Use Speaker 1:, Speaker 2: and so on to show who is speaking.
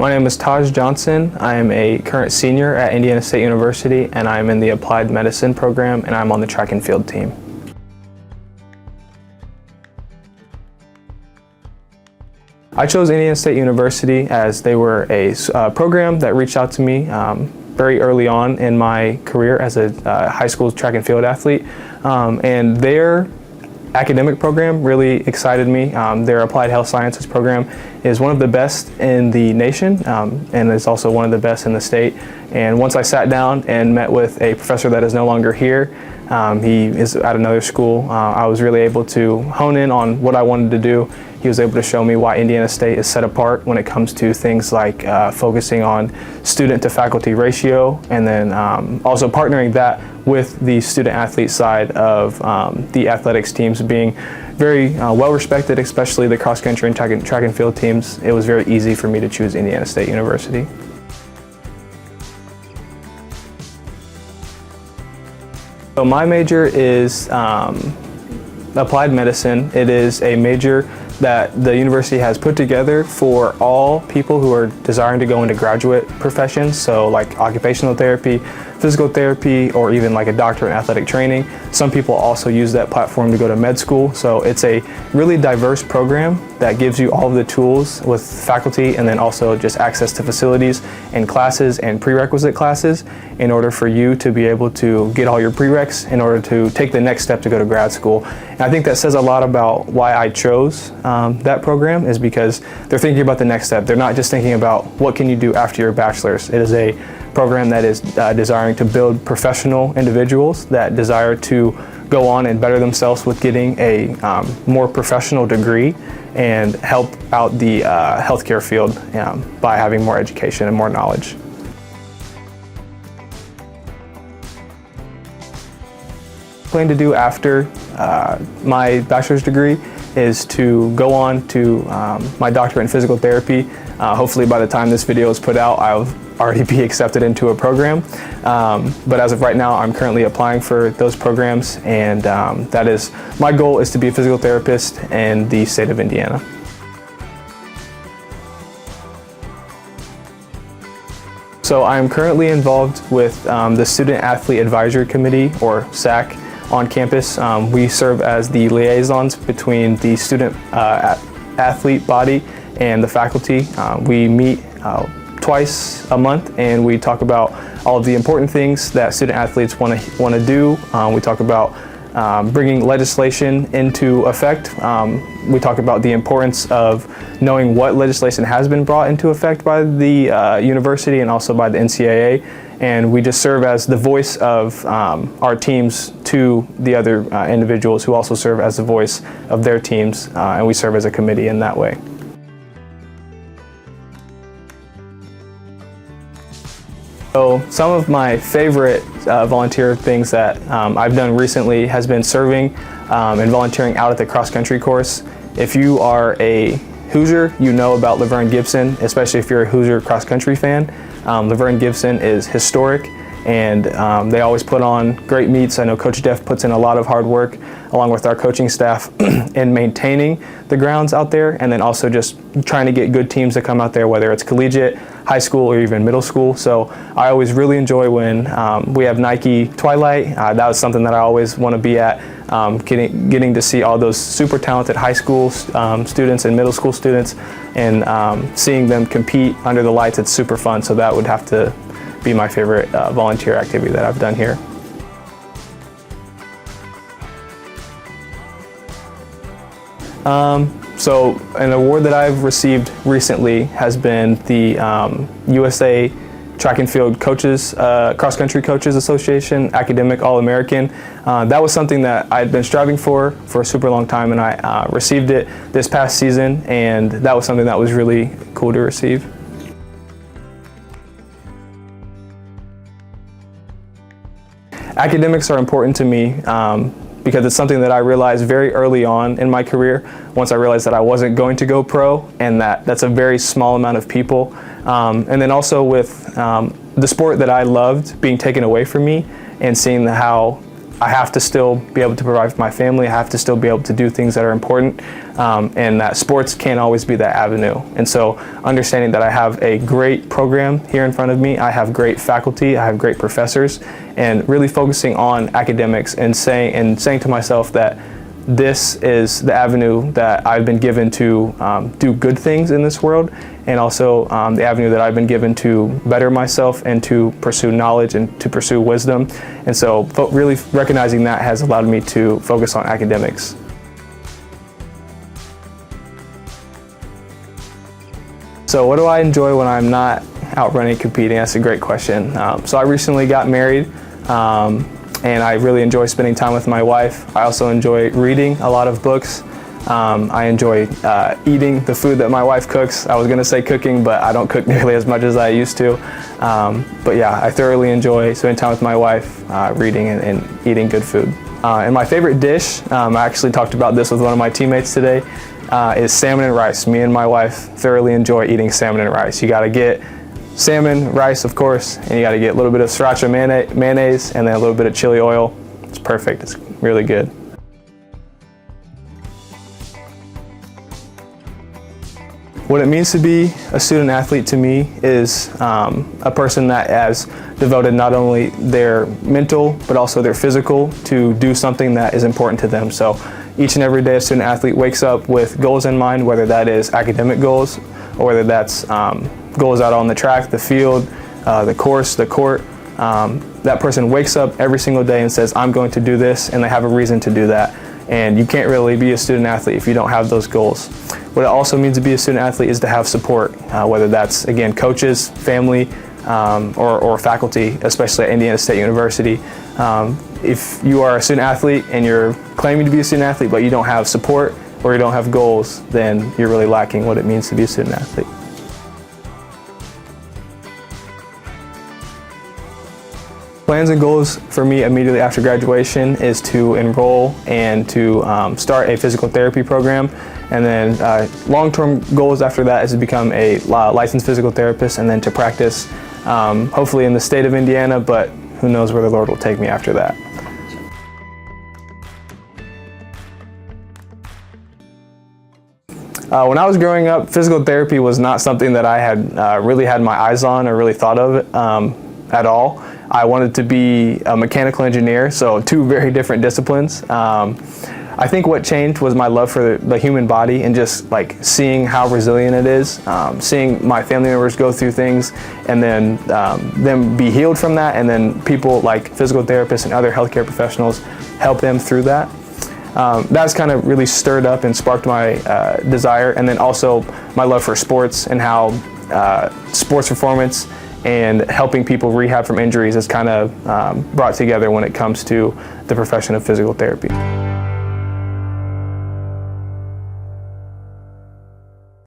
Speaker 1: My name is Tahj Johnson. I am a current senior at Indiana State University, and I'm in the Applied Medicine program, and I'm on the track and field team. I chose Indiana State University as they were a program that reached out to me very early on in my career as a high school track and field athlete, and their academic program really excited me. Their applied health sciences program is one of the best in the nation, and is also one of the best in the state. And once I sat down and met with a professor that is no longer here, he is at another school, I was really able to hone in on what I wanted to do. He was able to show me why Indiana State is set apart when it comes to things like focusing on student to faculty ratio, and then also partnering that with the student athlete side of the athletics teams being very well respected, especially the cross country and track and field teams. It was very easy for me to choose Indiana State University. So my major is applied medicine. It is a major that the university has put together for all people who are desiring to go into graduate professions, so like occupational therapy, physical therapy, or even like a doctorate in athletic training. Some people also use that platform to go to med school, so it's a really diverse program that gives you all of the tools with faculty, and then also just access to facilities and classes and prerequisite classes in order for you to be able to get all your prereqs in order to take the next step to go to grad school. And I think that says a lot about why I chose that program, is because they're thinking about the next step. They're not just thinking about what can you do after your bachelor's. It is a program that is desiring to build professional individuals that desire to go on and better themselves with getting a more professional degree and help out the healthcare field by having more education and more knowledge. What I plan to do after my bachelor's degree is to go on to my doctorate in physical therapy. Hopefully by the time this video is put out, I'll already be accepted into a program. But as of right now, I'm currently applying for those programs, and that is, my goal is to be a physical therapist in the state of Indiana. So I'm currently involved with the Student Athlete Advisory Committee, or SAC, on campus. We serve as the liaisons between the student athlete body and the faculty. We meet twice a month, and we talk about all of the important things that student athletes want to do. We talk about bringing legislation into effect. We talk about the importance of knowing what legislation has been brought into effect by the university and also by the NCAA. And we just serve as the voice of our teams to the other individuals who also serve as the voice of their teams, and we serve as a committee in that way. So some of my favorite volunteer things that I've done recently has been serving and volunteering out at the cross country course. If you are a Hoosier, you know about Laverne Gibson, especially if you're a Hoosier cross country fan. Laverne Gibson is historic, and they always put on great meets. I know Coach Def puts in a lot of hard work along with our coaching staff in maintaining the grounds out there, and then also just trying to get good teams to come out there, whether it's collegiate, high school, or even middle school. So I always really enjoy when we have Nike Twilight. That was something that I always want to be at, getting to see all those super talented high school students and middle school students, and seeing them compete under the lights. It's super fun. So that would have to be my favorite volunteer activity that I've done here. So an award that I've received recently has been the USA Track and Field Coaches, Cross Country Coaches Association Academic All-American. That was something that I had been striving for a super long time, and I received it this past season, and that was something that was really cool to receive. Academics are important to me because it's something that I realized very early on in my career, once I realized that I wasn't going to go pro, and that's a very small amount of people. And then also with the sport that I loved being taken away from me, and seeing how I have to still be able to provide for my family. I have to still be able to do things that are important, and that sports can't always be that avenue. And so understanding that I have a great program here in front of me, I have great faculty, I have great professors, and really focusing on academics and saying to myself that this is the avenue that I've been given to do good things in this world, and also the avenue that I've been given to better myself and to pursue knowledge and to pursue wisdom. And so really recognizing that has allowed me to focus on academics. So what do I enjoy when I'm not out running competing? That's a great question. So I recently got married. And I really enjoy spending time with my wife. I also enjoy reading a lot of books. I enjoy eating the food that my wife cooks. I was gonna say cooking, but I don't cook nearly as much as I used to. But yeah, I thoroughly enjoy spending time with my wife, reading and eating good food. And my favorite dish, I actually talked about this with one of my teammates today, is salmon and rice. Me and my wife thoroughly enjoy eating salmon and rice. You gotta get salmon, rice, of course, and you got to get a little bit of sriracha mayonnaise and then a little bit of chili oil. It's perfect. It's really good. What it means to be a student athlete to me is a person that has devoted not only their mental but also their physical to do something that is important to them. So each and every day a student athlete wakes up with goals in mind, whether that is academic goals or whether that's goals out on the track, the field, the course, the court. That person wakes up every single day and says, I'm going to do this, and they have a reason to do that. And you can't really be a student athlete if you don't have those goals. What it also means to be a student athlete is to have support, whether that's, again, coaches, family, or faculty, especially at Indiana State University. If you are a student athlete and you're claiming to be a student athlete but you don't have support or you don't have goals, then you're really lacking what it means to be a student athlete. Plans and goals for me immediately after graduation is to enroll and to start a physical therapy program. And then long-term goals after that is to become a licensed physical therapist and then to practice, hopefully in the state of Indiana, but who knows where the Lord will take me after that. When I was growing up, physical therapy was not something that I had really had my eyes on or really thought of at all. I wanted to be a mechanical engineer, so two very different disciplines. I think what changed was my love for the human body and just like seeing how resilient it is, seeing my family members go through things and then them be healed from that, and then people like physical therapists and other healthcare professionals help them through that. That's kind of really stirred up and sparked my desire, and then also my love for sports and how sports performance and helping people rehab from injuries is kind of brought together when it comes to the profession of physical therapy.